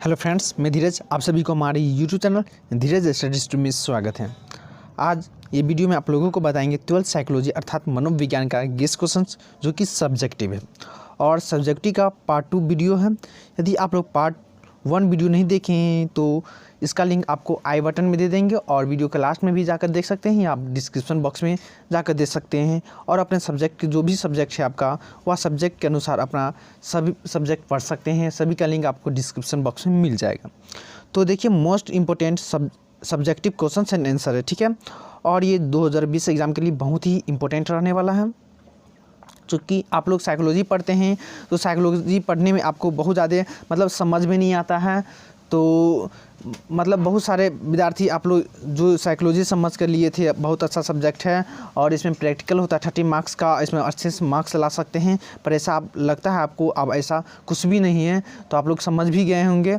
Hello friends, मैं धीरज, आप सभी को हमारे YouTube channel Dheeraj studies two में स्वागत है। आज ये वीडियो में आप लोगों को बताएंगे 12th साइकोलॉजी अर्थात मनोविज्ञान का गेस क्वेश्चंस जो कि सब्जेक्टिव है और सब्जेक्टिव का पार्ट 2 वीडियो है। यदि आप लोग पार्ट 1 वीडियो नहीं देखे हैं तो इसका लिंक आपको आई बटन में दे देंगे और वीडियो के लास्ट में भी जाकर देख सकते हैं या आप डिस्क्रिप्शन बॉक्स में जाकर देख सकते हैं और अपने सब्जेक्ट के जो भी सब्जेक्ट है आपका वह सब्जेक्ट के अनुसार अपना सभी सब्जेक्ट पढ़ सकते हैं। सभी का लिंक आपको डिस्क्रिप्शन बॉक्स में मिल जाएगा। तो देखिए, most important subjective question and answer है, ठीक है। और ये 2020 एग्ज़ाम के लिए बहुत ही इंपॉर्टेंट रहने वाला है। चूँकि आप लोग साइकोलॉजी पढ़ते हैं तो साइकोलॉजी पढ़ने में आपको बहुत ज़्यादा समझ में नहीं आता है। तो बहुत सारे विद्यार्थी आप लोग जो साइकोलॉजी समझ कर लिए थे, बहुत अच्छा सब्जेक्ट है और इसमें प्रैक्टिकल होता है 30 मार्क्स का, इसमें अच्छे से मार्क्स ला सकते हैं। पर ऐसा आप लगता है आपको अब ऐसा कुछ भी नहीं है, तो आप लोग समझ भी गए होंगे।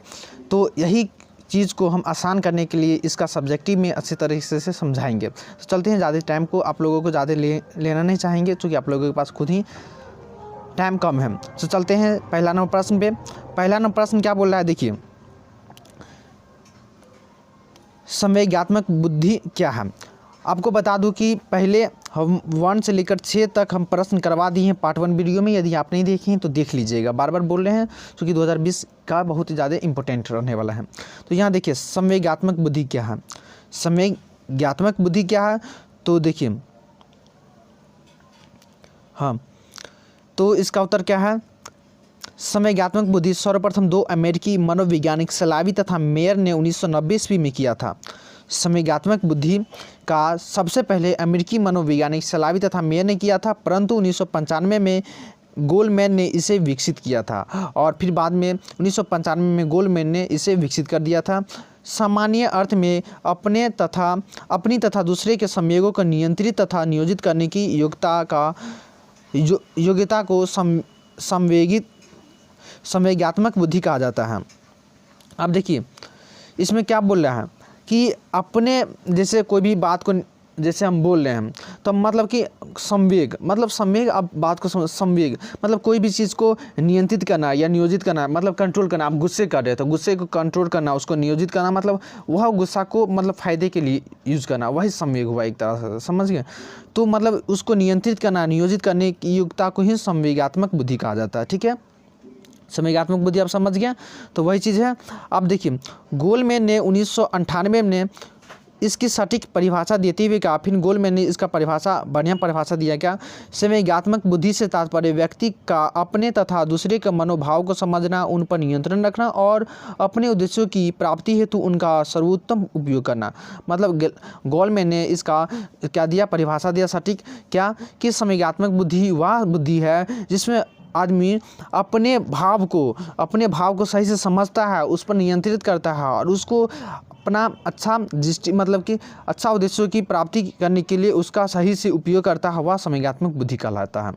तो यही चीज़ को हम आसान करने के लिए इसका सब्जेक्टिव में अच्छे तरीके से समझाएंगे। तो चलते हैं, ज़्यादा टाइम को आप लोगों को ज़्यादा लेना नहीं चाहेंगे क्योंकि आप लोगों के पास खुद ही टाइम कम है। तो चलते हैं पहला नंबर प्रश्न पे। पहला नंबर प्रश्न क्या बोल रहा है, देखिए, संवेगात्मक बुद्धि क्या है। आपको बता दूं कि पहले हम 1 से लेकर 6 तक हम प्रश्न करवा दिए हैं पार्ट 1 वीडियो में। यदि आप नहीं देखे हैं तो देख लीजिएगा, बार बार बोल रहे हैं क्योंकि 2020 का बहुत ही ज़्यादा इंपॉर्टेंट रहने वाला है। तो यहाँ देखिए, संवेगात्मक बुद्धि क्या है। संवेगात्मक बुद्धि क्या है, तो देखिए, हाँ, तो इसका उत्तर क्या है। संवेगात्मक बुद्धि सर्वप्रथम 2 अमेरिकी मनोवैज्ञानिक सलावी तथा मेयर ने 1990 ईस्वी में किया था। संवेगात्मक बुद्धि का सबसे पहले अमेरिकी मनोवैज्ञानिक सलावी तथा मेयर ने किया था, परंतु 1995 में गोलमैन ने इसे विकसित किया था और फिर बाद में 1995 में गोलमैन ने इसे विकसित कर दिया था। सामान्य अर्थ में अपनी तथा दूसरे के संवेगों को नियंत्रित तथा नियोजित करने की योग्यता को संवेगात्मक बुद्धि कहा जाता है। अब देखिए, इसमें क्या बोल रहा है कि अपने जैसे कोई भी बात को जैसे हम बोल रहे हैं तो कि संवेग आप बात को संवेग कोई भी चीज़ को नियंत्रित करना या नियोजित करना, कंट्रोल करना। आप गुस्से कर रहे हैं तो गुस्से को कंट्रोल करना, उसको नियोजित करना, वह गुस्सा को फ़ायदे के लिए यूज़ करना, वही संवेग हुआ एक तरह से, समझ गए। तो उसको नियंत्रित करना, नियोजित करने की योग्यता को ही संवेगात्मक बुद्धि कहा जाता है, ठीक है। संवेगात्मक बुद्धि आप समझ गए, तो वही चीज़ है। अब देखिए, गोलमैन ने 1998 में इसकी सटीक परिभाषा देते हुए कहा, फिर गोलमैन ने इसका बढ़िया परिभाषा दिया क्या। संवेगात्मक बुद्धि से तात्पर्य व्यक्ति का अपने तथा दूसरे के मनोभाव को समझना, उन पर नियंत्रण रखना और अपने उद्देश्यों की प्राप्ति हेतु उनका सर्वोत्तम उपयोग करना। गोलमैन ने इसका क्या दिया, परिभाषा दिया सटीक, क्या कि संवेगात्मक बुद्धि वह बुद्धि है जिसमें आदमी अपने भाव को सही से समझता है, उस पर नियंत्रित करता है और उसको अपना अच्छा कि अच्छा उद्देश्यों की प्राप्ति करने के लिए उसका सही से उपयोग करता है, वह संवेगात्मक बुद्धि कहलाता है,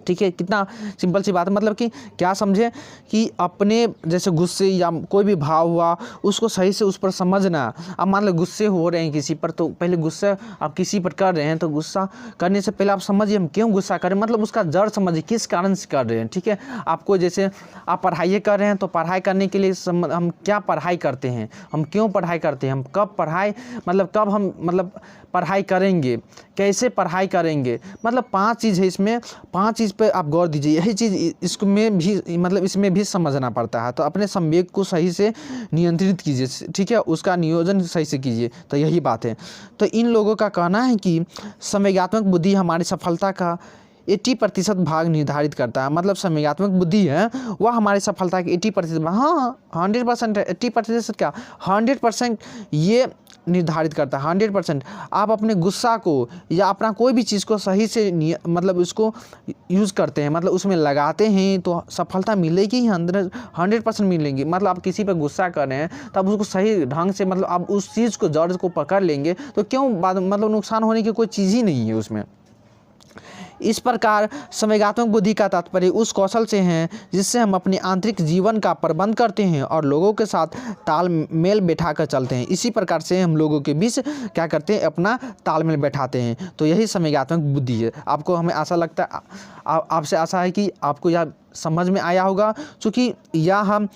ठीक है। कितना सिंपल सी बात है, कि क्या समझे कि अपने जैसे गुस्से या कोई भी भाव हुआ उसको सही से उस पर समझना। अब मान लो गुस्से हो रहे हैं किसी पर, तो पहले गुस्सा आप किसी पर कर रहे हैं तो गुस्सा करने से पहले आप समझिए हम क्यों गुस्सा करें, उसका जड़ समझिए, किस कारण से कर रहे हैं, ठीक है। आपको जैसे आप पढ़ाई कर रहे हैं तो पढ़ाई करने के लिए हम क्या पढ़ाई करते हैं, हम क्यों पढ़ाई करते हैं, हम कब पढ़ाई कब हम पढ़ाई करेंगे, कैसे पढ़ाई करेंगे, 5 चीज़ है इसमें। 5 चीज़ पे आप गौर दीजिए, यही चीज़ इसमें भी इसमें भी समझना पड़ता है। तो अपने संवेग को सही से नियंत्रित कीजिए, ठीक है, उसका नियोजन सही से कीजिए, तो यही बात है। तो इन लोगों का कहना है कि संवेगात्मक बुद्धि हमारी सफलता का 80% भाग निर्धारित करता है। संवेगात्मक बुद्धि है वह हमारी सफलता के 80%, हाँ 100%, 80% क्या 100% ये निर्धारित करता है। 100% आप अपने गुस्सा को या अपना कोई भी चीज़ को सही से उसको यूज़ करते हैं, उसमें लगाते हैं तो सफलता मिलेगी ही, 100% मिलेंगी। आप किसी पर गुस्सा कर रहे हैं तब उसको सही ढंग से आप उस चीज़ को जड़ को पकड़ लेंगे तो क्यों बाद नुकसान होने की कोई चीज़ ही नहीं है उसमें। इस प्रकार संवेगात्मक बुद्धि का तात्पर्य उस कौशल से है जिससे हम अपने आंतरिक जीवन का प्रबंध करते हैं और लोगों के साथ तालमेल बैठा कर चलते हैं। इसी प्रकार से हम लोगों के बीच क्या करते हैं, अपना तालमेल बैठाते हैं। तो यही संवेगात्मक बुद्धि है। आपको हमें आशा लगता है आपसे आशा है कि आपको यह समझ में आया होगा, क्योंकि यह हम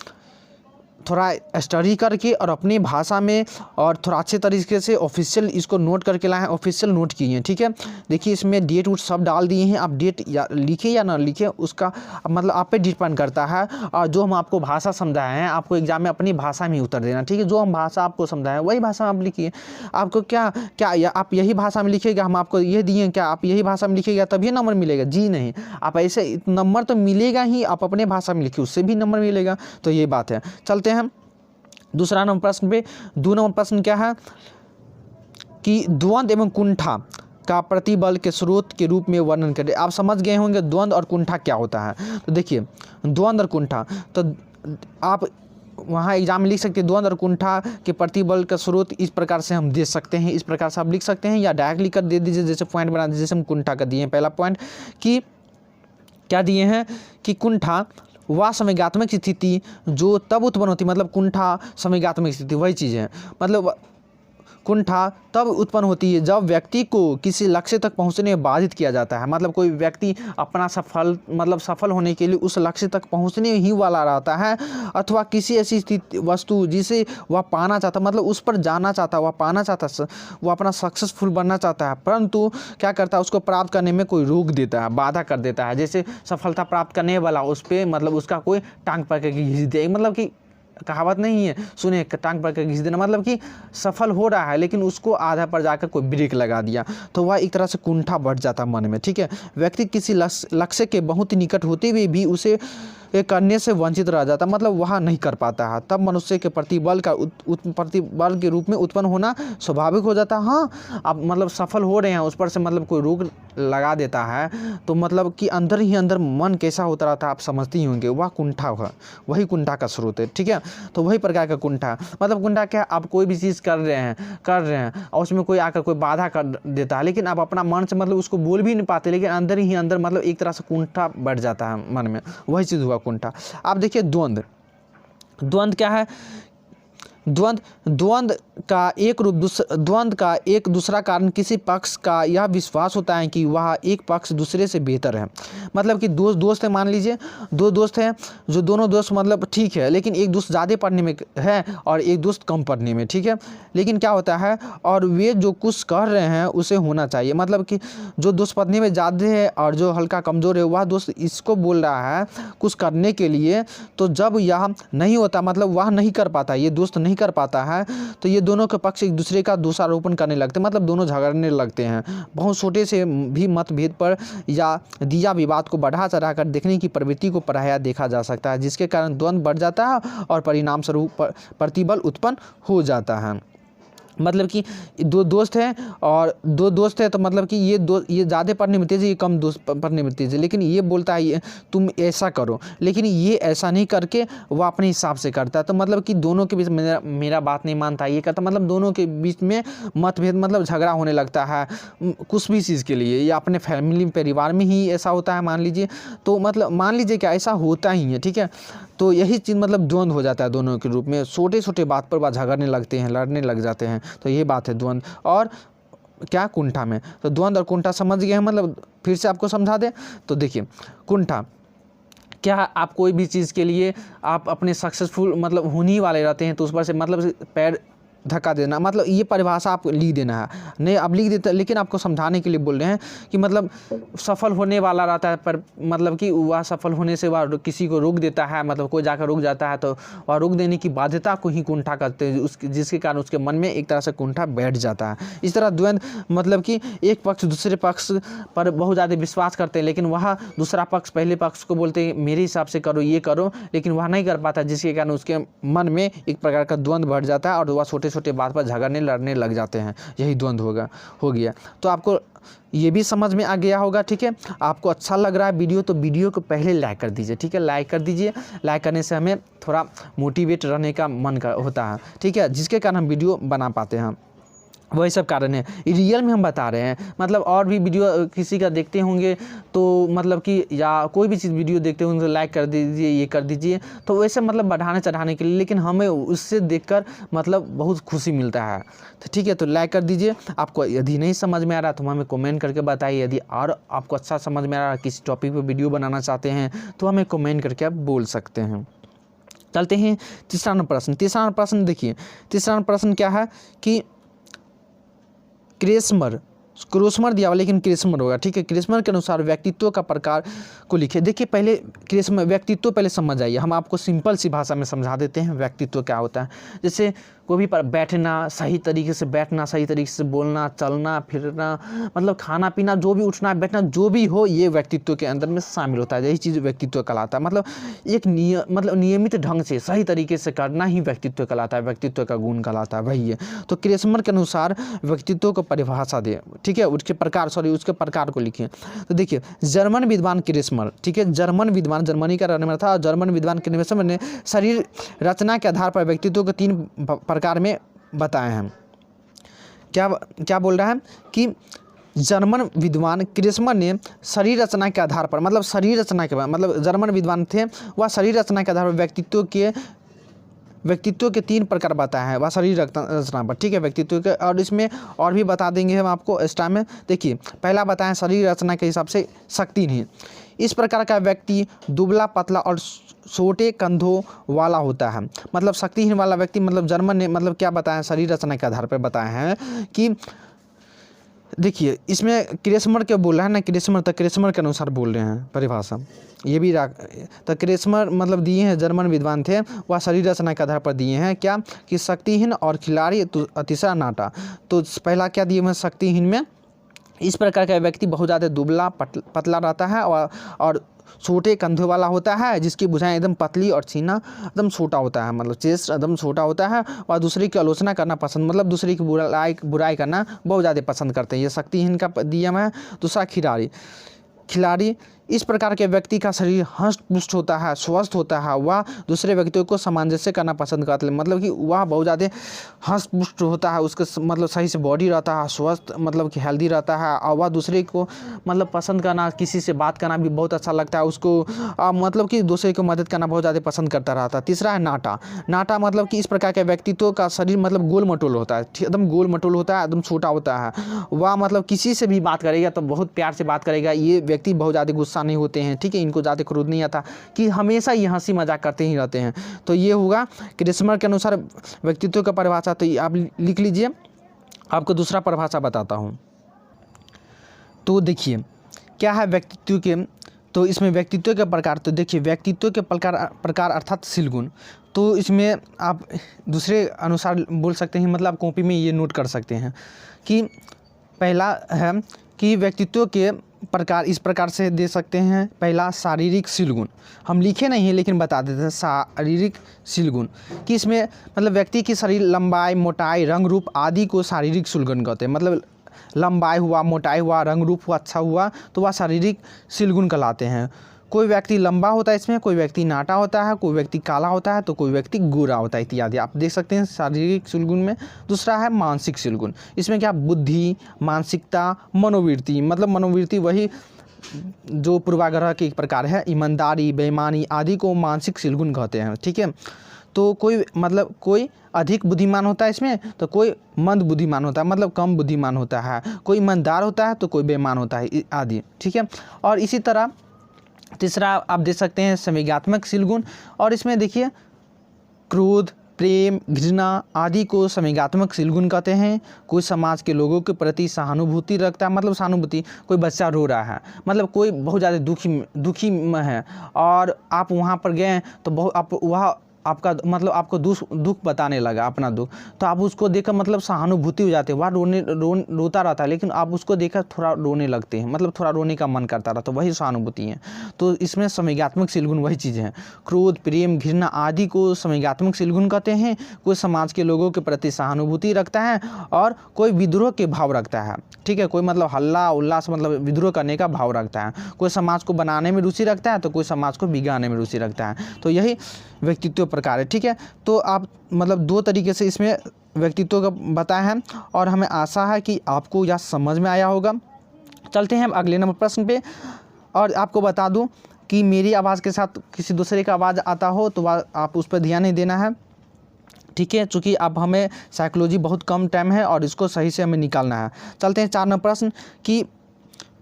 थोड़ा स्टडी करके और अपनी भाषा में और थोड़ा अच्छे तरीके से ऑफिशियल इसको नोट करके लाए हैं, ऑफिशियल नोट किए हैं, ठीक है। देखिए इसमें डेट उट सब डाल दिए हैं, आप डेट या लिखे या ना लिखे उसका मतलब आप पे डिपेंड करता है। और जो हम आपको भाषा समझाए हैं आपको एग्जाम में अपनी भाषा में उत्तर देना, ठीक है। जो हम भाषा आपको समझाएं वही भाषा में आप लिखिए। आपको क्या क्या या आप यही भाषा में लिखिएगा, हम आपको ये दिए क्या आप यही भाषा में लिखिएगा तभी नंबर मिलेगा? जी नहीं, आप ऐसे नंबर तो मिलेगा ही, आप अपने भाषा में लिखिए उससे भी नंबर मिलेगा। तो ये बात है। चलते हैं दूसरा नंबर प्रश्न पे। 2 नंबर प्रश्न क्या है कि द्वंद्व एवं कुंठा का प्रतिबल के स्रोत के रूप में वर्णन करें। आप समझ गए होंगे द्वंद्व और कुंठा क्या होता है। तो देखिए द्वंद्व और कुंठा, तो आप वहाँ एग्जाम में लिख सकते हैं द्वंद्व और कुंठा के प्रतिबल का स्रोत इस प्रकार से हम दे सकते हैं, इस प्रकार से आप लिख सकते हैं, या डायरेक्ट लिख कर दे दीजिए, जैसे पॉइंट बना दीजिए। जैसे हम कुंठा का दिए हैं पहला पॉइंट कि क्या दिए हैं कि कुंठा वह संवेगात्मक स्थिति जो तब उत्पन्न होती, मतलब कुंठा संवेगात्मक स्थिति वही चीज़ है, मतलब कुंठा तब उत्पन्न होती है जब व्यक्ति को किसी लक्ष्य तक पहुंचने में बाधित किया जाता है। मतलब कोई व्यक्ति अपना सफल होने के लिए उस लक्ष्य तक पहुंचने ही वाला रहता है, अथवा किसी ऐसी स्थिति वस्तु जिसे वह पाना चाहता, मतलब उस पर जाना चाहता, वह पाना चाहता, वह अपना सक्सेसफुल बनना चाहता है, परंतु क्या करता है उसको प्राप्त करने में कोई रोक देता है, बाधा कर देता है। जैसे सफलता प्राप्त करने वाला उस पर मतलब उसका कोई टांग पकड़ के घिस दे, मतलब कि कहावत नहीं है सुने टांग पकड़ के घिस देना, मतलब कि सफल हो रहा है लेकिन उसको आधा पर जाकर कोई ब्रेक लगा दिया, तो वह एक तरह से कुंठा बढ़ जाता मन में, ठीक है। व्यक्ति किसी लक्ष्य के बहुत ही निकट होते हुए भी उसे करने से वंचित रह जाता, मतलब वह नहीं कर पाता है, तब मनुष्य के प्रतिबल का प्रतिबल के रूप में उत्पन्न होना स्वाभाविक हो जाता है। हाँ आप मतलब सफल हो रहे हैं उस पर से मतलब कोई रोक लगा देता है, तो मतलब कि अंदर ही अंदर मन कैसा होता रहता है आप समझते ही होंगे, वह कुंठा है, वही कुंठा का स्रोत है, ठीक है। तो वही प्रकार का कुंठा, मतलब कुंठा क्या, आप कोई भी चीज़ कर रहे हैं और उसमें कोई आकर कोई बाधा कर देता है, लेकिन आप अपना मन से मतलब उसको बोल भी नहीं पाते, लेकिन अंदर ही अंदर मतलब एक तरह से कुंठा बढ़ जाता है मन में, वही चीज़ हुआ कुंठा। आप देखिए द्वंद्व क्या है, द्वंद्व का एक दूसरा कारण किसी पक्ष का यह विश्वास होता है कि वह एक पक्ष दूसरे से बेहतर है। मतलब कि दोस्त हैं, मान लीजिए 2 दोस्त हैं, जो दोनों दोस्त मतलब ठीक है, लेकिन एक दोस्त ज़्यादा पढ़ने में है और एक दोस्त कम पढ़ने में, ठीक है। लेकिन क्या होता है, और वे जो कुछ कर रहे हैं उसे होना चाहिए, मतलब कि जो दोस्त पढ़ने में ज़्यादा है और जो हल्का कमज़ोर है वह दोस्त इसको बोल रहा है कुछ करने के लिए, तो जब यह नहीं होता मतलब वह नहीं कर पाता, ये दोस्त नहीं कर पाता है, तो ये दोनों के पक्ष एक दूसरे का दोषारोपण करने लगते हैं, मतलब दोनों झगड़ने लगते हैं। बहुत छोटे से भी मतभेद पर या दिया विवाद को बढ़ा चढ़ाकर देखने की प्रवृत्ति को पराया देखा जा सकता है, जिसके कारण द्वंद्व बढ़ जाता है और परिणाम स्वरूप प्रतिबल उत्पन्न हो जाता है। मतलब कि 2 दोस्त हैं और 2 दोस्त हैं, तो मतलब कि ये ज़्यादा पढ़ने में तेज़ है, ये कम दोस्त पढ़ने में तेज़ है, लेकिन ये बोलता है ये तुम ऐसा करो, लेकिन ये ऐसा नहीं करके वो अपने हिसाब से करता है, तो मतलब कि दोनों के बीच मेरा बात नहीं मानता ये करता, मतलब दोनों के बीच में मतभेद मतलब झगड़ा होने लगता है कुछ भी चीज़ के लिए, या अपने फैमिली परिवार में ही ऐसा होता है मान लीजिए, तो मतलब मान लीजिए क्या ऐसा होता ही है, ठीक है। तो यही चीज़ मतलब द्वंद्व हो जाता है दोनों के रूप में, छोटे छोटे बात पर वह झगड़ने लगते हैं, लड़ने लग जाते हैं, तो ये बात है द्वंद्व और क्या कुंठा में। तो द्वंद्व और कुंठा समझ गए हैं, मतलब फिर से आपको समझा दें तो देखिए कुंठा क्या, आप कोई भी चीज़ के लिए आप अपने सक्सेसफुल मतलब होने वाले रहते हैं, तो उस पर से मतलब पैर धक्का देना, मतलब ये परिभाषा आप लिख देना है, नहीं आप लिख देते, लेकिन आपको समझाने के लिए बोल रहे हैं कि मतलब सफल होने वाला रहता है, पर मतलब कि वह सफल होने से वह किसी को रोक देता है, मतलब कोई जाकर रुक जाता है, तो वह रोक देने की बाध्यता को ही कुंठा करते हैं, जिसके कारण उसके मन में एक तरह से कुंठा बैठ जाता है। इस तरह द्वंद्व मतलब कि एक पक्ष दूसरे पक्ष पर बहुत ज़्यादा विश्वास करते हैं, लेकिन वह दूसरा पक्ष पहले पक्ष को बोलते हैं मेरे हिसाब से करो, ये करो, लेकिन वह नहीं कर पाता, जिसके कारण उसके मन में एक प्रकार का द्वंद्व बढ़ जाता है और वह छोटे छोटे बात पर झगड़ने लड़ने लग जाते हैं, यही द्वंद्व हो गया। तो आपको ये भी समझ में आ गया होगा, ठीक है। आपको अच्छा लग रहा है वीडियो तो वीडियो को पहले लाइक कर दीजिए, ठीक है, लाइक कर दीजिए, लाइक करने से हमें थोड़ा मोटिवेट रहने का मन होता है, ठीक है, जिसके कारण हम वीडियो बना पाते हैं, वही सब कारण है, रियल में हम बता रहे हैं। मतलब और भी वीडियो किसी का देखते होंगे तो मतलब कि या कोई भी चीज़ वीडियो देखते होंगे तो लाइक कर दीजिए, ये कर दीजिए, तो वैसे मतलब बढ़ाने चढ़ाने के लिए, लेकिन हमें उससे देखकर मतलब बहुत खुशी मिलता है, तो ठीक है, तो लाइक कर दीजिए। आपको यदि नहीं समझ में आ रहा तो हमें कमेंट करके बताइए, यदि और आपको अच्छा समझ में आ रहा किसी टॉपिक पर वीडियो बनाना चाहते हैं तो हमें कमेंट करके आप बोल सकते हैं। चलते हैं तीसरा नंबर प्रश्न। तीसरा नंबर प्रश्न देखिए, तीसरा नंबर प्रश्न क्या है कि क्रोसमर दिया हुआ लेकिन क्रेसमर होगा, ठीक है। क्रेसमर के अनुसार व्यक्तित्व का प्रकार को लिखे। देखिए पहले क्रेसमर व्यक्तित्व पहले समझ आइए, हम आपको सिंपल सी भाषा में समझा देते हैं व्यक्तित्व क्या होता है। जैसे कोई भी पर बैठना, सही तरीके से बैठना, सही तरीके से बोलना, चलना फिरना, मतलब खाना पीना, जो भी उठना बैठना जो भी हो, ये व्यक्तित्व के अंदर में शामिल होता है। यही चीज़ व्यक्तित्व कहलाता है। मतलब एक नियमित ढंग से सही तरीके से करना ही व्यक्तित्व कहलाता है, व्यक्तित्व का गुण कहलाता है, वही है। तो क्रेसमर के अनुसार व्यक्तित्व को परिभाषा दे, ठीक है, उसके प्रकार को लिखिए। तो देखिए जर्मन विद्वान क्रेसमर, ठीक है, जर्मन विद्वान, जर्मनी का रहने वाला था, जर्मन विद्वान क्रेसमर ने शरीर रचना के आधार पर व्यक्तित्व को 3 प्रकार में बताए हैं। क्या बोल रहा है कि जर्मन विद्वान क्रेसमर ने शरीर रचना के आधार पर, मतलब शरीर रचना के बाद, मतलब जर्मन विद्वान थे, वह शरीर रचना के आधार पर व्यक्तित्व के 3 प्रकार बताए हैं, वह शरीर रचना पर, ठीक है, व्यक्तित्व के। और इसमें और भी बता देंगे हम आपको एक्स्ट्रा में। देखिए पहला बताएं शरीर रचना के हिसाब से शक्तिहीन। इस प्रकार का व्यक्ति दुबला पतला और छोटे कंधों वाला होता है। मतलब शक्तिहीन वाला व्यक्ति, मतलब जर्मन ने मतलब क्या बताया शरीर रचना के आधार पर बताए हैं कि देखिए इसमें क्रेसमर क्या बोल रहा है ना, क्रेसमर के अनुसार बोल रहे हैं परिभाषा, ये भी तो क्रेसमर मतलब दिए हैं, जर्मन विद्वान थे, वह शरीर रचना के आधार पर दिए हैं क्या कि शक्तिहीन और खिलाड़ी, तो तीसरा नाटा। तो पहला क्या दिए हैं शक्तिहीन में, इस प्रकार का व्यक्ति बहुत ज़्यादा दुबला पतला रहता है और छोटे कंधों वाला होता है, जिसकी भुजाएं एकदम पतली और सीना एकदम छोटा होता है, मतलब चेस्ट एकदम छोटा होता है, और दूसरे की आलोचना करना पसंद, मतलब दूसरे की बुराई करना बहुत ज़्यादा पसंद करते हैं। ये शक्तिहीन का दिया है। दूसरा खिलाड़ी, इस प्रकार के व्यक्ति का शरीर हष्ट-पुष्ट होता है, स्वस्थ होता है, वह दूसरे व्यक्तियों को सामंजस्य करना पसंद करते हैं, मतलब कि वह बहुत ज़्यादा हष्ट-पुष्ट होता है, उसके मतलब सही से बॉडी रहता है, स्वस्थ मतलब कि हेल्दी रहता है, और वह दूसरे को मतलब पसंद करना, किसी से बात करना भी बहुत अच्छा लगता है उसको, मतलब कि दूसरे को मदद करना बहुत ज़्यादा पसंद करता रहता है। तीसरा है नाटा, मतलब कि इस प्रकार के व्यक्तित्व का शरीर मतलब गोल मटोल होता है, एकदम गोल मटोल होता है, एकदम छोटा होता है, वह मतलब किसी से भी बात करेगा तो बहुत प्यार से बात करेगा। ये व्यक्ति बहुत ज़्यादा गुस्सा नहीं होते हैं, ठीक है, इनको ज़्यादा क्रोध नहीं आता, कि हमेशा ये हंसी मजाक करते ही रहते हैं। तो ये होगा क्रेसमर के अनुसार व्यक्तित्व का परिभाषा। तो ये आप लिख लीजिए, आपको दूसरा परिभाषा बताता हूँ। तो देखिए क्या है व्यक्तित्व के, तो इसमें व्यक्तित्व के प्रकार, तो देखिए व्यक्तित्व के प्रकार अर्थात शीलगुण। तो इसमें आप दूसरे अनुसार बोल सकते हैं, मतलब आप कॉपी में ये नोट कर सकते हैं कि पहला है कि व्यक्तित्व के प्रकार इस प्रकार से दे सकते हैं। पहला शारीरिक शीलगुण, हम लिखे नहीं है लेकिन बता देते हैं। शारीरिक शीलगुण कि इसमें मतलब व्यक्ति की शरीर लंबाई, मोटाई, रंग रूप आदि को शारीरिक शीलगुण कहते हैं। मतलब लंबाई हुआ, मोटाई हुआ, रंग रूप हुआ, अच्छा हुआ, तो वह शारीरिक शीलगुण कहलाते हैं। कोई व्यक्ति लंबा होता है इसमें, कोई व्यक्ति नाटा होता है, कोई व्यक्ति काला होता है, तो कोई व्यक्ति गोरा होता है, इत्यादि आप देख सकते हैं शारीरिक शीलगुण में। दूसरा है मानसिक शीलगुण, इसमें क्या बुद्धि, मानसिकता, मनोवृत्ति, मतलब मनोवृत्ति वही जो पूर्वाग्रह के एक प्रकार है, ईमानदारी, बेईमानी आदि को मानसिक शीलगुण कहते हैं, ठीक है। तो कोई अधिक बुद्धिमान होता है इसमें, तो कोई मंद बुद्धिमान होता है, मतलब कम बुद्धिमान होता है, कोई ईमानदार होता है तो कोई बेईमान होता है आदि, ठीक है। और इसी तरह तीसरा आप देख सकते हैं संवेगात्मक शीलगुण, और इसमें देखिए क्रोध, प्रेम, घृणा आदि को संवेगात्मक शीलगुण कहते हैं। कोई समाज के लोगों के प्रति सहानुभूति रखता है, मतलब सहानुभूति, कोई बच्चा रो रहा है, मतलब कोई बहुत ज़्यादा दुखी में है, और आप वहाँ पर गए तो आपका मतलब आपको दुख बताने लगा अपना दुख, तो आप उसको देखकर मतलब सहानुभूति हो जाते हैं। वह रोता रहता है, लेकिन आप उसको देखकर थोड़ा रोने लगते हैं, मतलब थोड़ा रोने का मन करता रहा, तो वही सहानुभूति है। तो इसमें संवेगात्मक शीलगुण वही चीज़ है। क्रोध, प्रेम, घृणा आदि को संवेगात्मक शीलगुण कहते हैं। कोई समाज के लोगों के प्रति सहानुभूति रखता है, और कोई विद्रोह के भाव रखता है, ठीक है, कोई मतलब हल्ला उल्लास मतलब विद्रोह करने का भाव रखता है। कोई समाज को बनाने में रुचि रखता है, तो कोई समाज को बिगाड़ने में रुचि रखता है। तो यही व्यक्तित्व प्रकार है, ठीक है। तो आप मतलब 2 तरीके से इसमें व्यक्तित्व का बताया है, और हमें आशा है कि आपको यह समझ में आया होगा। चलते हैं हम अगले नंबर प्रश्न पे, और आपको बता दूं कि मेरी आवाज़ के साथ किसी दूसरे का आवाज़ आता हो तो आप उस पर ध्यान नहीं देना है, ठीक है, चूँकि अब हमें साइकोलॉजी बहुत कम टाइम है और इसको सही से हमें निकालना है। चलते हैं 4 नंबर प्रश्न कि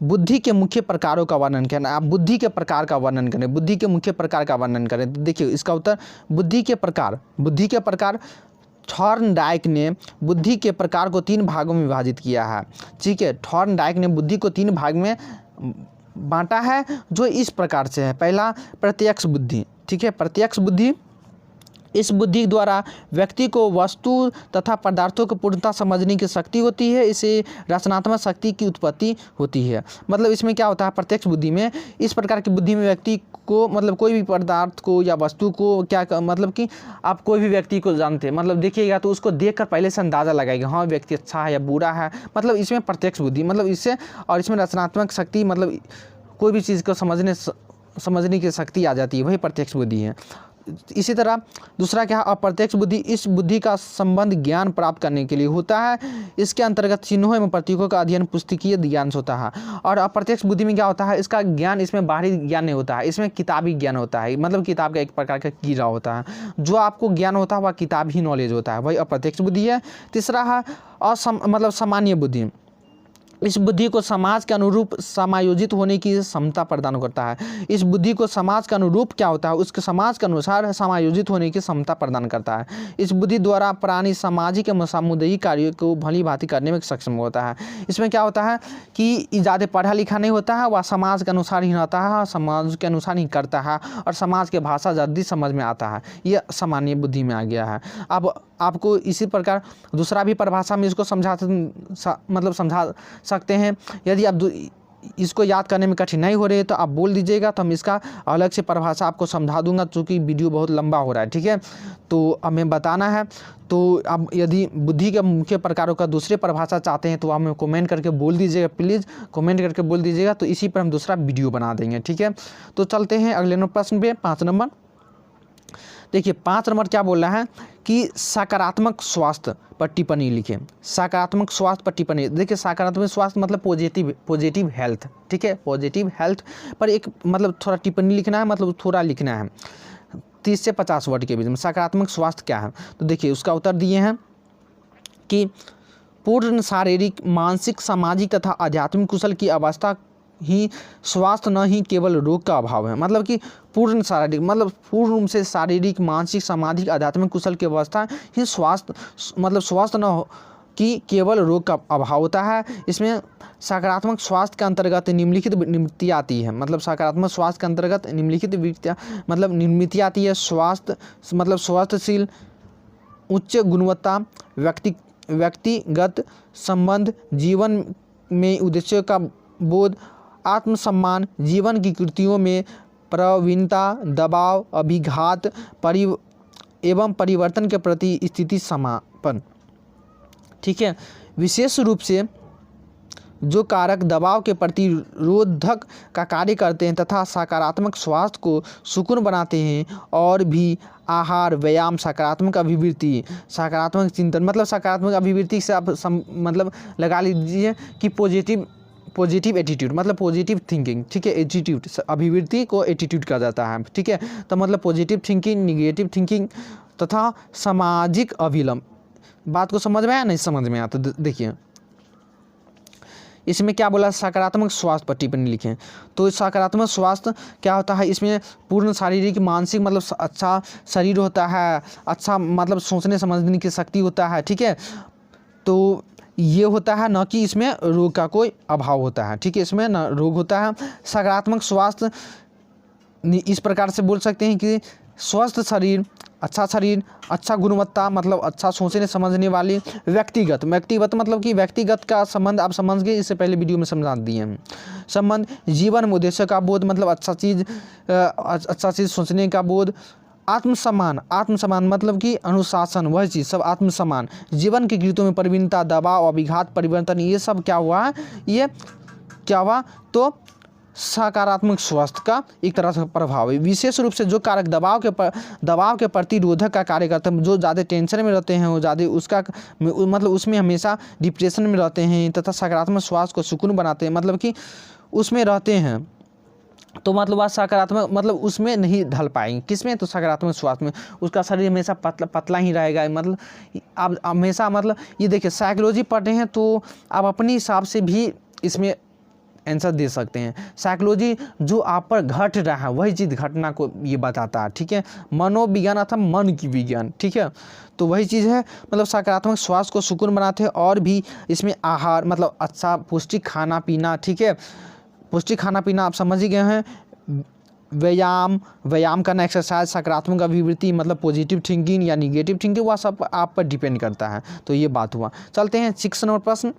बुद्धि के मुख्य प्रकारों का वर्णन करें। आप बुद्धि के प्रकार का वर्णन करें, बुद्धि के मुख्य प्रकार का वर्णन करें। तो देखिए इसका उत्तर बुद्धि के प्रकार थॉर्नडाइक ने बुद्धि के प्रकार को 3 भागों में विभाजित किया है। ठीक है, थॉर्नडाइक ने बुद्धि को 3 भाग में बांटा है, जो इस प्रकार से है। पहला प्रत्यक्ष बुद्धि। ठीक है, प्रत्यक्ष बुद्धि, इस बुद्धि द्वारा व्यक्ति को वस्तु तथा पदार्थों को पूर्णतः समझने की शक्ति होती है, इससे रचनात्मक शक्ति की उत्पत्ति होती है। मतलब इसमें क्या होता है, प्रत्यक्ष बुद्धि में, इस प्रकार की बुद्धि में व्यक्ति को मतलब कोई भी पदार्थ को या वस्तु को मतलब कि आप कोई भी व्यक्ति को जानते हैं, मतलब देखिएगा तो उसको देखकर पहले से अंदाज़ा लगाएगा हाँ व्यक्ति अच्छा है या बुरा है। मतलब इसमें प्रत्यक्ष बुद्धि, मतलब इससे, और इसमें रचनात्मक शक्ति, मतलब कोई भी चीज़ को समझने की शक्ति आ जाती है, वही प्रत्यक्ष बुद्धि है। इसी तरह दूसरा क्या है, अप्रत्यक्ष बुद्धि। इस बुद्धि का संबंध ज्ञान प्राप्त करने के लिए होता है। इसके अंतर्गत चिन्हों एवं प्रतीकों का अध्ययन पुस्तकीय ज्ञान से होता है। और अप्रत्यक्ष बुद्धि में क्या होता है, इसका ज्ञान, इसमें बाहरी ज्ञान नहीं होता है, इसमें किताबी ज्ञान होता है। मतलब किताब का एक प्रकार का कीड़ा होता है, जो आपको ज्ञान होता है वह किताबी नॉलेज होता है, वही अप्रत्यक्ष बुद्धि है। तीसरा है मतलब सामान्य बुद्धि। इस बुद्धि को समाज के अनुरूप समायोजित होने की क्षमता प्रदान करता है। इस बुद्धि को समाज के अनुरूप क्या होता है, उसके समाज के अनुसार समायोजित होने की क्षमता प्रदान करता है। इस बुद्धि द्वारा प्राणी सामाजिक एवं सामुदायिक कार्यों को भली भांति करने में सक्षम होता है। इसमें क्या होता है कि ज़्यादा पढ़ा लिखा नहीं होता है, वह समाज के अनुसार ही रहता है, समाज के अनुसार ही करता है, और समाज के भाषा जल्दी समझ में आता है। ये सामान्य बुद्धि में आ गया है। अब आपको इसी प्रकार दूसरा भी परिभाषा में इसको समझा सकते हैं। यदि आप इसको याद करने में कठिनाई हो रही है तो आप बोल दीजिएगा, तो हम इसका अलग से परिभाषा आपको समझा दूंगा, चूँकि वीडियो बहुत लंबा हो रहा है। ठीक है, तो हमें बताना है। तो अब यदि बुद्धि के मुख्य प्रकारों का दूसरे परिभाषा चाहते हैं तो हमें कमेंट करके बोल दीजिएगा, प्लीज़ कमेंट करके बोल दीजिएगा, तो इसी पर हम दूसरा वीडियो बना देंगे। ठीक है, तो चलते हैं अगले प्रश्न पे, 5 नंबर। देखिए 5 नंबर क्या बोल रहा है कि सकारात्मक स्वास्थ्य पर टिप्पणी लिखें। सकारात्मक स्वास्थ्य पर टिप्पणी। देखिए सकारात्मक स्वास्थ्य मतलब पॉजिटिव हेल्थ। ठीक है, पॉजिटिव हेल्थ पर एक मतलब थोड़ा टिप्पणी लिखना है, मतलब थोड़ा लिखना है 30 से 50 वर्ड के बीच में। सकारात्मक स्वास्थ्य क्या है, तो देखिए उसका उत्तर दिए हैं कि पूर्ण शारीरिक, मानसिक, सामाजिक तथा आध्यात्मिक कुशल की अवस्था ही स्वास्थ्य, न ही केवल रोग का अभाव है। मतलब कि पूर्ण शारीरिक, मतलब पूर्ण रूप से शारीरिक, मानसिक, सामाजिक, आध्यात्मिक कुशल की अवस्था ही स्वास्थ्य, मतलब स्वास्थ्य न हो कि केवल रोग का अभाव होता है। इसमें सकारात्मक स्वास्थ्य के अंतर्गत निम्नलिखित वित्तियाँ आती है। मतलब सकारात्मक स्वास्थ्य के अंतर्गत निम्नलिखित वित्तियाँ मतलब निर्मितियाँ आती है। स्वास्थ्य मतलब स्वास्थ्यशील, उच्च गुणवत्ता, व्यक्तिगत संबंध, जीवन में उद्देश्य का बोध, आत्मसम्मान, जीवन की कृतियों में प्रवीणता, दबाव, अभिघात एवं परिवर्तन के प्रति स्थिति समापन। ठीक है, विशेष रूप से जो कारक दबाव के प्रतिरोधक का कार्य करते हैं तथा सकारात्मक स्वास्थ्य को सुकून बनाते हैं, और भी आहार, व्यायाम, सकारात्मक अभिवृत्ति, सकारात्मक चिंतन। मतलब सकारात्मक अभिवृत्ति से आप मतलब लगा लीजिए कि पॉजिटिव एटीट्यूड, मतलब पॉजिटिव थिंकिंग। ठीक है, एटीट्यूड, अभिवृत्ति को एटीट्यूड कहा जाता है। ठीक है, तो मतलब पॉजिटिव थिंकिंग, निगेटिव थिंकिंग तथा सामाजिक अभिलंब। बात को समझ में आया, नहीं समझ में आया तो देखिए इसमें क्या बोला, सकारात्मक स्वास्थ्य पर टिप्पणी लिखें। तो सकारात्मक स्वास्थ्य क्या होता है, इसमें पूर्ण शारीरिक, मानसिक, मतलब अच्छा शरीर होता है, अच्छा मतलब सोचने समझने की शक्ति होता है। ठीक है, तो ये होता है, न कि इसमें रोग का कोई अभाव होता है। ठीक है, इसमें न रोग होता है। सकारात्मक स्वास्थ्य इस प्रकार से बोल सकते हैं कि स्वस्थ शरीर, अच्छा गुणवत्ता, मतलब अच्छा सोचने समझने वाली, व्यक्तिगत मतलब कि व्यक्तिगत का संबंध आप समझ गए, इससे पहले वीडियो में समझा दिए हैं। संबंध, जीवन में उद्देश्य का बोध, मतलब अच्छा चीज़ सोचने का बोध। आत्मसम्मान मतलब कि अनुशासन, वह चीज़ सब आत्मसम्मान। जीवन की कृतियों में प्रवीणता, दबाव, अभिघात, परिवर्तन, ये सब क्या हुआ, ये क्या हुआ, तो सकारात्मक स्वास्थ्य का एक तरह से प्रभाव है। विशेष रूप से जो कारक दबाव के प्रतिरोधक का कार्य करते हैं, जो ज़्यादा टेंशन में रहते हैं, वो ज़्यादा उसका मतलब उसमें हमेशा डिप्रेशन में रहते हैं, तथा सकारात्मक स्वास्थ्य को सुकून बनाते हैं, मतलब कि उसमें रहते हैं, तो मतलब वह सकारात्मक मतलब उसमें नहीं ढल पाएंगे। किसमें, तो सकारात्मक स्वास्थ्य में। उसका शरीर हमेशा पतला ही रहेगा। मतलब आप हमेशा, मतलब ये देखिए साइकोलॉजी पढ़ रहे हैं तो आप अपने हिसाब से भी इसमें आंसर दे सकते हैं। साइकोलॉजी जो आप पर घट रहा है वही चीज़ घटना को ये बताता है, ठीक है। मनोविज्ञान अर्थात मन की विज्ञान, ठीक है। तो वही चीज़ है, मतलब सकारात्मक स्वास्थ्य को सुकून बनाते हैं। और भी इसमें आहार मतलब अच्छा पौष्टिक खाना पीना, ठीक है। पौष्टिक खाना पीना आप समझ ही गए हैं। व्यायाम करना, एक्सरसाइज, सकारात्मक अभिवृत्ति मतलब पॉजिटिव थिंकिंग या निगेटिव थिंकिंग, वह सब आप पर डिपेंड करता है। तो ये बात हुआ। चलते हैं 6 नंबर प्रश्न।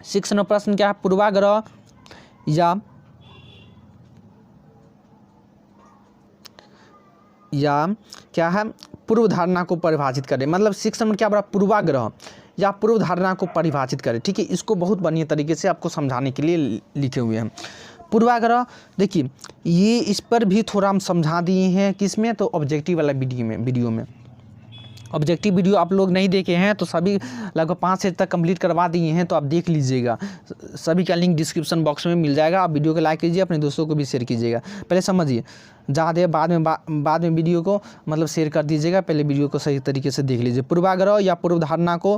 6 नंबर प्रश्न क्या है, पूर्वाग्रह या क्या है, पूर्व धारणा को परिभाषित करें। मतलब 6 नंबर क्या बड़ा, पूर्वाग्रह या पूर्व धारणा को परिभाषित करें, ठीक है। इसको बहुत बढ़िया तरीके से आपको समझाने के लिए लिखे हुए हैं। पूर्वाग्रह देखिए, ये इस पर भी थोड़ा हम समझा दिए हैं, किसमें, तो ऑब्जेक्टिव वाला वीडियो में। ऑब्जेक्टिव वीडियो आप लोग नहीं देखे हैं तो सभी लगभग 5 सेट तक कंप्लीट करवा दिए हैं, तो आप देख लीजिएगा। सभी का लिंक डिस्क्रिप्शन बॉक्स में मिल जाएगा। आप वीडियो को लाइक कीजिए, अपने दोस्तों को भी शेयर कीजिएगा। पहले समझिए, ज़्यादा बाद में वीडियो को मतलब शेयर कर दीजिएगा। पहले वीडियो को सही तरीके से देख लीजिए। पूर्वाग्रह या पूर्व धारणा को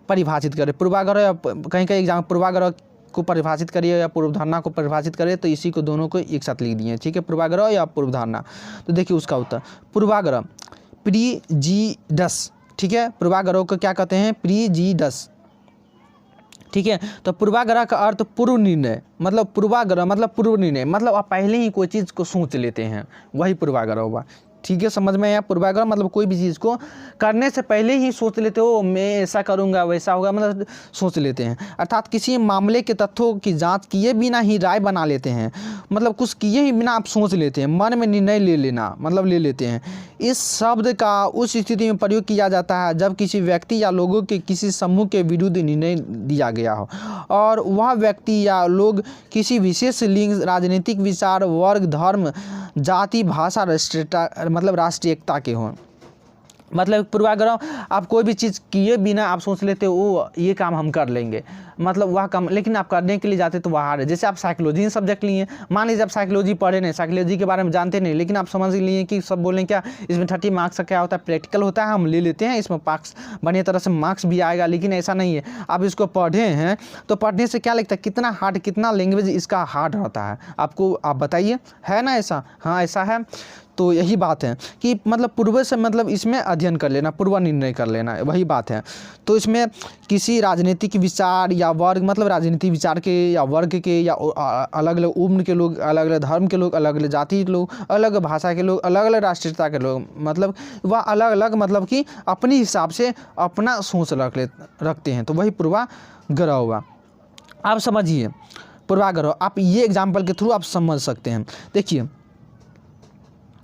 परिभाषित करें। पूर्वाग्रह या कहीं एग्जाम पूर्वाग्रह को परिभाषित करिए या पूर्व धारणा को परिभाषित करिए, तो इसी को दोनों को एक साथ लिख दिए, ठीक है। पूर्वाग्रह या पूर्व धारणा। तो देखिए उसका उत्तर, पूर्वाग्रह प्रीजुडिस, ठीक है। पूर्वाग्रह को क्या कहते हैं, प्रीजुडिस, ठीक है। तो पूर्वाग्रह का अर्थ पूर्व निर्णय, मतलब पूर्वाग्रह मतलब पूर्व निर्णय, मतलब आप पहले ही कोई चीज़ को सोच लेते हैं, वही पूर्वाग्रह हुआ, ठीक है। समझ में आया। पूर्वाग्रह मतलब कोई भी चीज़ को करने से पहले ही सोच लेते हो, मैं ऐसा करूँगा वैसा होगा, मतलब सोच लेते हैं। अर्थात किसी मामले के तथ्यों की जांच किए बिना ही राय बना लेते हैं, मतलब कुछ किए ही बिना आप सोच लेते हैं, मन में निर्णय ले लेना मतलब ले लेते हैं। इस शब्द का उस स्थिति में प्रयोग किया जाता है जब किसी व्यक्ति या लोगों के किसी समूह के विरुद्ध निर्णय दिया गया हो और वह व्यक्ति या लोग किसी विशेष लिंग, राजनीतिक विचार, वर्ग, धर्म, जाति, भाषा, राष्ट्रीयता के हों। मतलब पूर्वाग्रह आप कोई भी चीज़ किए बिना आप सोच लेते हो वो ये काम हम कर लेंगे, मतलब वह काम, लेकिन आप करने के लिए जाते तो वहाँ है। जैसे आप साइकोलॉजी सब्जेक्ट लिए, मान लीजिए आप साइकोलॉजी पढ़े नहीं, साइकोलॉजी के बारे में जानते नहीं, लेकिन आप समझ लिए कि सब बोलें क्या इसमें 30 मार्क्स का क्या होता है, प्रैक्टिकल होता है, हम ले लेते हैं, इसमें पास बढ़िया तरह से मार्क्स भी आएगा। लेकिन ऐसा नहीं है। आप इसको पढ़े हैं तो पढ़ने से क्या लगता है, कितना हार्ड, कितना लैंग्वेज इसका हार्ड होता है आपको, आप बताइए, है ना ऐसा? हाँ ऐसा है। तो यही बात है कि मतलब पूर्व से मतलब इसमें अध्ययन कर लेना, पूर्व निर्णय कर लेना, वही बात है। तो इसमें किसी राजनीतिक विचार या वर्ग, मतलब राजनीतिक विचार के या वर्ग के या अलग अलग उम्र के लोग, अलग अलग धर्म के लोग, अलग अलग जाति के लोग, अलग भाषा के लोग, अलग अलग राष्ट्रीयता के लोग, मतलब वह अलग अलग मतलब कि अपने हिसाब से अपना सोच रखते हैं, तो वही पूर्वाग्रह हुआ। आप समझिए पूर्वाग्रह, आप ये एग्जाम्पल के थ्रू आप समझ सकते हैं। देखिए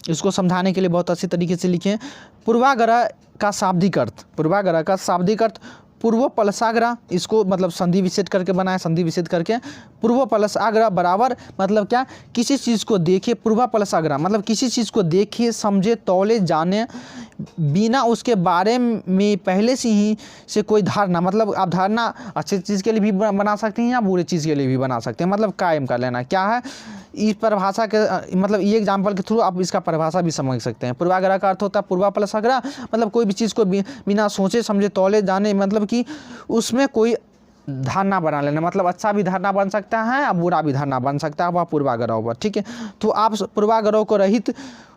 इसको समझाने के लिए बहुत अच्छी तरीके से लिखे। पूर्वाग्रह का शाब्दिक अर्थ, पूर्वाग्रह का शाब्दिक अर्थ पूर्व प्लसाग्रह, इसको मतलब संधि विच्छेद करके बनाए, संधि विच्छेद करके पूर्व प्लसाग्रह बराबर मतलब क्या, किसी चीज़ को देखे, पूर्व प्लसाग्रह मतलब किसी चीज़ को देखे, समझे, तौले, जाने बिना उसके बारे में पहले से ही से कोई धारणा, मतलब आप धारणा अच्छी चीज़ के लिए भी बना सकते हैं या बुरी चीज़ के लिए भी बना सकते हैं, मतलब कायम कर लेना। क्या है इस परिभाषा के, मतलब ये एग्जाम्पल के थ्रू आप इसका परिभाषा भी समझ सकते हैं। पूर्वाग्रह का अर्थ होता है पूर्वा प्लस अग्रह, मतलब कोई भी चीज़ को बिना सोचे समझे तौले जाने, मतलब कि उसमें कोई धारणा बना लेना, मतलब अच्छा भी धारणा बन सकता है और बुरा भी धारणा बन सकता है, वह पूर्वाग्रह होगा, ठीक है। तो आप पूर्वाग्रह को रहित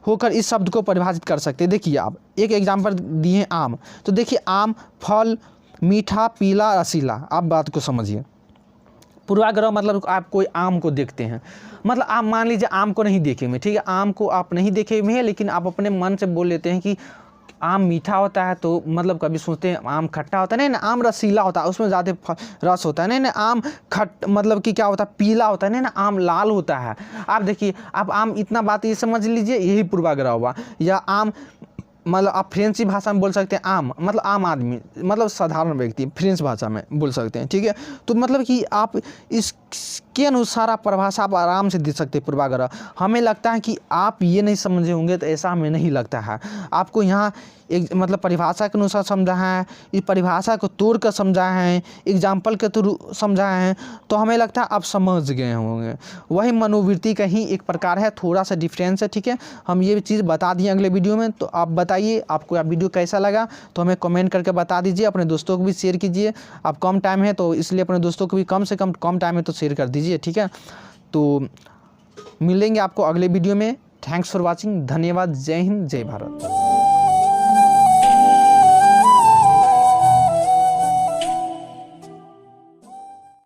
होकर इस शब्द को परिभाषित कर सकते हैं। देखिए आप एक एग्जाम्पल दिए आम, तो देखिए आम फल मीठा, पीला, रसीला, आप बात को समझिए। पूर्वाग्रह मतलब आप कोई आम को देखते हैं, मतलब आप मान लीजिए आम को नहीं देखे हुए, ठीक है, आम को आप नहीं देखे हुए हैं, लेकिन आप अपने मन से बोल लेते हैं कि आम मीठा होता है, तो मतलब कभी सोचते हैं आम खट्टा होता है, नहीं ना आम रसीला होता है, उसमें ज़्यादा रस होता है, नहीं ना आम मतलब कि क्या होता है, पीला होता है, नहीं ना आम लाल होता है। आप देखिए आप आम, इतना बात ये समझ लीजिए, यही पूर्वाग्रह हुआ। या आम मतलब आप फ्रेंच भाषा में बोल सकते हैं आम मतलब आम आदमी, मतलब साधारण व्यक्ति, फ्रेंच भाषा में बोल सकते हैं, ठीक है। तो मतलब कि आप इसके अनुसार आप परिभाषा आप आराम से दे सकते हैं पूर्वाग्रह। हमें लगता है कि आप ये नहीं समझे होंगे, तो ऐसा हमें नहीं लगता है। आपको यहाँ एक मतलब परिभाषा के अनुसार समझाए हैं, इस परिभाषा को तोड़ कर समझाए हैं, एग्जाम्पल के थ्रू समझाए हैं, तो हमें लगता है आप समझ गए होंगे। वही मनोवृत्ति का ही एक प्रकार है, थोड़ा सा डिफरेंस है, ठीक है। हम ये चीज़ बता दिए अगले वीडियो में। तो आप बताइए आपको यह वीडियो कैसा लगा, तो हमें कमेंट करके बता दीजिए। अपने दोस्तों को भी शेयर कीजिए। अब कम टाइम है तो इसलिए अपने दोस्तों को भी कम से कम टाइम है तो शेयर कर दीजिए, ठीक है। तो मिलेंगे आपको अगले वीडियो में। Thanks for watching. धन्यवाद। जय हिंद, जय भारत।